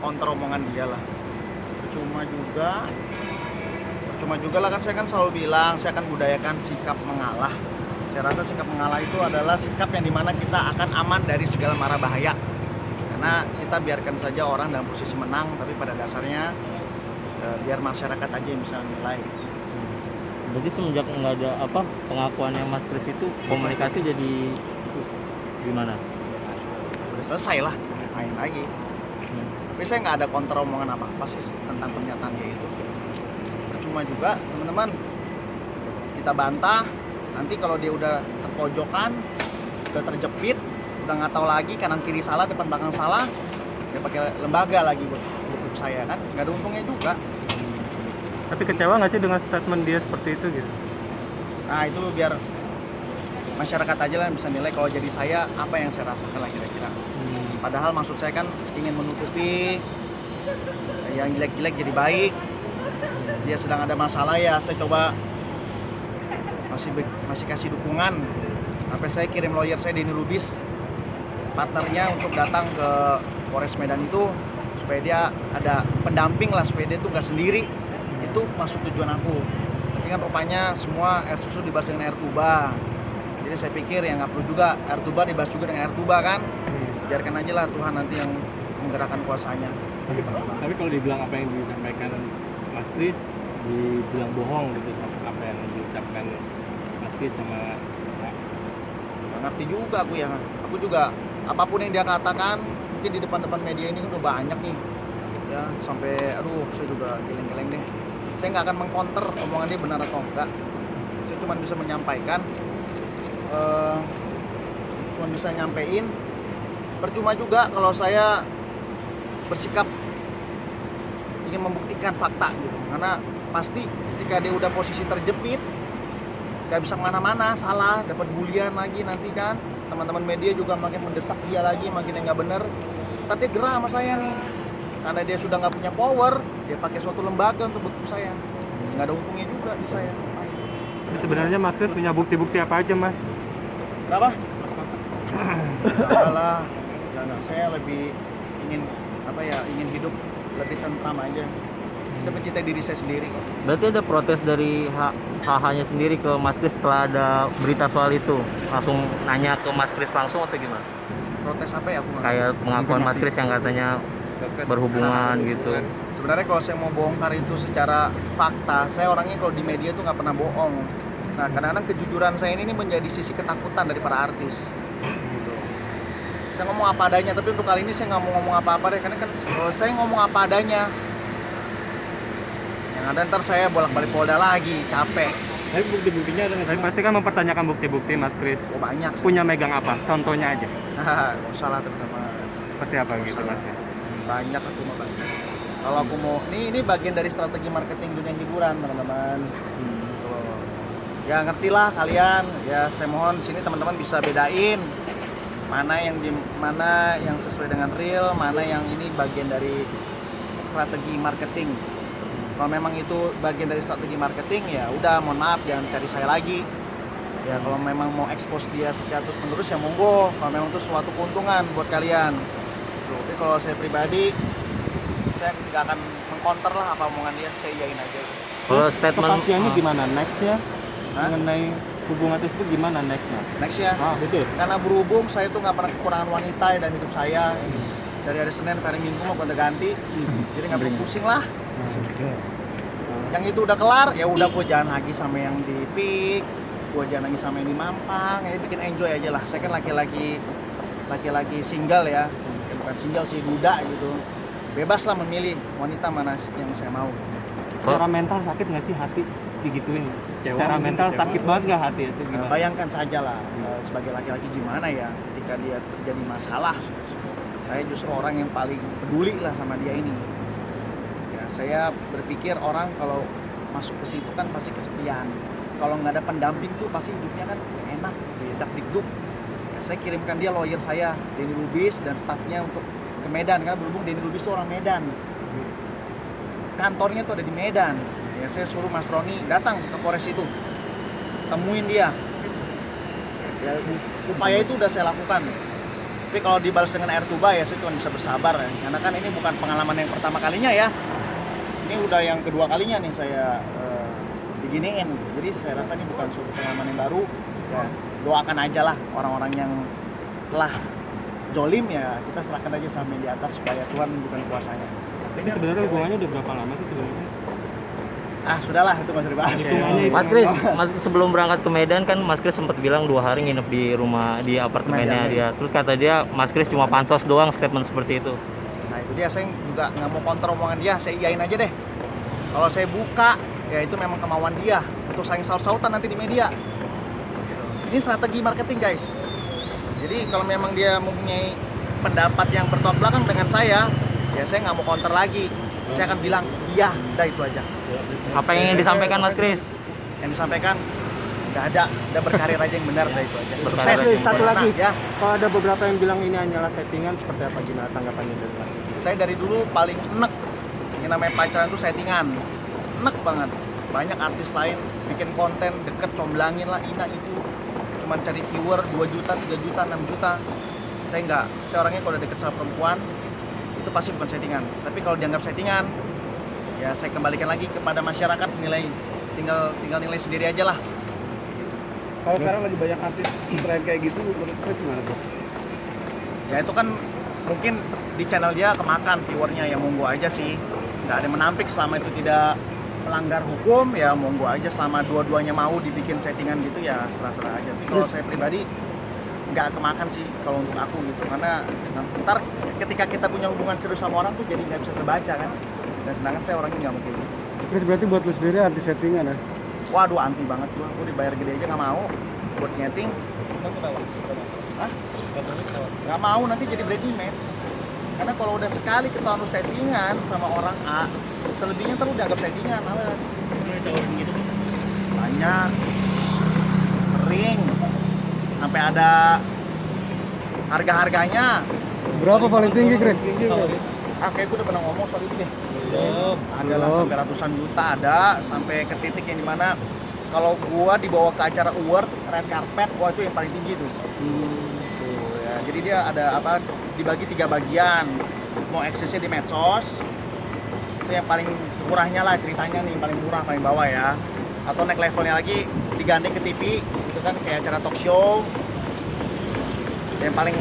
counter omongan dia lah. Percuma juga lah, kan saya kan selalu bilang saya akan budayakan sikap mengalah. Saya rasa sikap mengalah itu adalah sikap yang dimana kita akan aman dari segala mara bahaya. Karena kita biarkan saja orang dalam posisi menang, tapi pada dasarnya biar masyarakat aja yang bisa menilai. Berarti semenjak nggak ada pengakuannya Mas Kris itu, komunikasi jadi gimana? Udah selesai lah, main lagi. Tapi saya nggak ada counter omongan apa-apa sih tentang pernyataan dia itu. Percuma juga teman-teman, kita bantah, nanti kalau dia udah terpojokan, udah terjepit, udah nggak tahu lagi kanan kiri salah, depan belakang salah, dia pakai lembaga lagi buat grup saya kan, nggak ada untungnya juga. Tapi kecewa nggak sih dengan statement dia seperti itu gitu? Nah itu biar masyarakat aja lah yang bisa nilai kalau jadi saya apa yang saya rasakan lah kira-kira. Padahal maksud saya kan ingin menutupi yang jelek-jelek jadi baik. Dia sedang ada masalah ya saya coba masih kasih dukungan. Sampai saya kirim lawyer saya Denny Lubis, partnernya, untuk datang ke Polres Medan itu supaya dia ada pendamping lah, supaya dia tuh nggak sendiri. Itu masuk tujuan aku. Tapi kan rupanya semua air susu dibahas dengan air tuba. Jadi saya pikir ya nggak perlu juga air tuba dibahas juga dengan air tuba kan. Biarkan aja lah Tuhan nanti yang menggerakkan kuasanya. Tapi kalau dibilang apa yang disampaikan Mas Kris, dibilang bohong gitu sama apa yang diucapkan Mas Kris sama Nggak ngerti juga aku ya. Aku juga apapun yang dia katakan mungkin di depan-depan media ini kan udah banyak nih. Ya sampai aduh saya juga geleng-geleng deh. Saya nggak akan mengcounter omongan dia benar atau enggak. Saya cuma bisa menyampaikan, nyampein. Percuma juga kalau saya bersikap ingin membuktikan fakta gitu. Karena pasti ketika dia udah posisi terjepit, nggak bisa kemana-mana, salah, dapat bulian lagi nanti kan. Teman-teman media juga makin mendesak dia lagi, makin yang nggak bener. Ntar dia gerah sama saya nih. Karena dia sudah nggak punya power, dia pakai suatu lembaga untuk begitu saya. Nggak ada untungnya juga di saya. sebenarnya Mas Kris punya bukti-bukti apa aja Mas? Kenapa? Salah. Jangan. Saya lebih ingin hidup lebih tentram aja. Saya mencintai diri saya sendiri. Berarti ada protes dari HH-nya sendiri ke Mas Kris setelah ada berita soal itu? Langsung nanya ke Mas Kris langsung atau gimana? Protes apa ya aku nggak Kayak pengakuan Mas Kris yang katanya berhubungan gitu. Sebenarnya kalau saya mau bongkar itu secara fakta, saya orangnya kalau di media tuh nggak pernah bohong. Nah kadang-kadang kejujuran saya ini menjadi sisi ketakutan dari para artis. Gitu. Saya ngomong apa adanya, tapi untuk kali ini saya nggak mau ngomong apa-apa deh, karena kan kalau saya ngomong apa adanya, yang ada ntar saya bolak-balik Polda lagi, capek. Tapi bukti-buktinya ada nggak? Tapi pasti kan mempertanyakan bukti-bukti Mas Kris. Oh, banyak. Punya megang apa? Contohnya aja. Nggak usah lah teman-teman. Seperti apa gitu Mas? Banyak aku mau banyak. Kalau aku mau, ini bagian dari strategi marketing dunia hiburan teman-teman. Tuh. Ya ngerti lah kalian. Ya saya mohon di sini teman-teman bisa bedain mana yang sesuai dengan real, mana yang ini bagian dari strategi marketing. Kalau memang itu bagian dari strategi marketing ya udah, mohon maaf jangan cari saya lagi. Ya kalau memang mau expose dia secara terus menerus ya monggo. Kalau memang itu suatu keuntungan buat kalian. Tapi kalau saya pribadi, saya tidak akan mengcounter lah apa omongan dia, saya iyain aja. Kalau statement Kepastiannya gimana nextnya? Hah? Mengenai hubungan itu gimana nextnya? Next ya, Betul. karena berhubung saya tuh nggak pernah kekurangan wanita dan hidup saya. Dari hari Senin sampai hari Minggu mau gonta ganti, jadi nggak perlu pusing lah. Yang itu udah kelar, ya udah gue jalan lagi sama yang di Pik, gue jalan lagi sama yang di Mampang, ya bikin enjoy aja lah. Saya kan laki-laki single ya, bukan single sih, duda gitu. Bebas lah memilih wanita mana yang saya mau. Secara mental sakit nggak sih hati digituin? Secara mental sakit banget nggak hati itu gimana? Bayangkan saja lah, sebagai laki-laki gimana ya ketika dia terjadi masalah. Saya justru orang yang paling peduli lah sama dia ini. Ya, saya berpikir orang kalau masuk ke situ kan pasti kesepian. Kalau nggak ada pendamping tuh pasti hidupnya kan enak, dak-dikduk. Ya, saya kirimkan dia lawyer saya, Denny Lubis, dan stafnya untuk ke Medan, karena berhubung Denny Lubis itu orang Medan. Kantornya tuh ada di Medan. Ya, saya suruh Mas Roni datang ke Polres itu, temuin dia. Ya, upaya itu udah saya lakukan. Tapi kalau dibalas dengan air tuba ya saya cuma bisa bersabar ya. Karena kan ini bukan pengalaman yang pertama kalinya ya. Ini udah yang kedua kalinya nih saya diginiin. Jadi saya rasa ini bukan suatu pengalaman yang baru. Ya, doakan aja lah orang-orang yang telah zolim ya, kita serahkan aja sama yang di atas supaya Tuhan menunjukkan kuasanya. Ini sebenarnya hubungannya udah berapa lama sih sebenarnya? Ah sudahlah, itu nggak usah dibahas. Hitungannya Mas Kris, sebelum berangkat ke Medan kan Mas Kris sempat bilang 2 hari nginep di rumah di apartemennya dia. Terus kata dia Mas Kris cuma pansos doang statement seperti itu. Nah itu dia, saya juga nggak mau counter omongan dia, saya iyain aja deh. Kalau saya buka, ya itu memang kemauan dia untuk saling saut-sautan nanti di media. Ini strategi marketing guys. Jadi kalau memang dia mempunyai pendapat yang bertolak belakang dengan saya, ya saya nggak mau counter lagi. Saya akan bilang iya, udah itu aja. Apa yang ingin disampaikan Mas Kris? Yang disampaikan nggak ada, udah berkarir aja yang benar, udah itu aja. Berkarir Sukses. aja yang Satu benar. lagi, Nah, ya. kalau ada beberapa yang bilang ini hanyalah settingan, seperti apa gimana tanggapannya dari Mas? Saya dari dulu paling enek yang namanya pacaran itu settingan, enek banget. Banyak artis lain bikin konten deket comblangin lah ina itu, cuman cari viewer 2 juta, 3 juta, 6 juta. Saya enggak, saya orangnya kalau udah deket sama perempuan itu pasti bukan settingan. Tapi kalau dianggap settingan, ya saya kembalikan lagi kepada masyarakat nilai, tinggal nilai sendiri aja lah. Kalau sekarang lagi banyak artis tren kayak gitu, menurut Chris gimana tuh? Ya itu kan mungkin di channel dia kemakan viewernya, ya monggo aja sih, nggak ada yang menampik selama itu tidak melanggar hukum, ya monggo aja. Selama dua-duanya mau dibikin settingan gitu ya serah-serah aja. Tapi kalau saya pribadi nggak kemakan sih kalau untuk aku gitu, karena ntar ketika kita punya hubungan serius sama orang tuh jadi nggak bisa terbaca kan. Dan sedangkan saya orangnya nggak mau kayak gitu. Chris berarti buat lu sendiri artis settingan ya? Waduh anti banget gua dibayar gede aja nggak mau buat nyeting. Hah? Nggak mau, nanti jadi bad image. Karena kalau udah sekali ketahuan lu settingan sama orang A, selebihnya terus dianggap settingan, males. Banyak, sering, sampai ada harga-harganya. Berapa paling tinggi Chris? Ah kayak gue udah pernah ngomong soal itu deh. Ada lah sampai ratusan juta, ada sampai ke titik yang dimana kalau gua dibawa ke acara award, red carpet, wah itu yang paling tinggi tuh. Tuh ya, jadi dia ada apa dibagi 3 bagian. Mau eksesnya di medsos, itu yang paling murahnya lah ceritanya nih, paling murah, paling bawah ya. Atau naik levelnya lagi digandeng ke TV, itu kan kayak acara talk show. Yang paling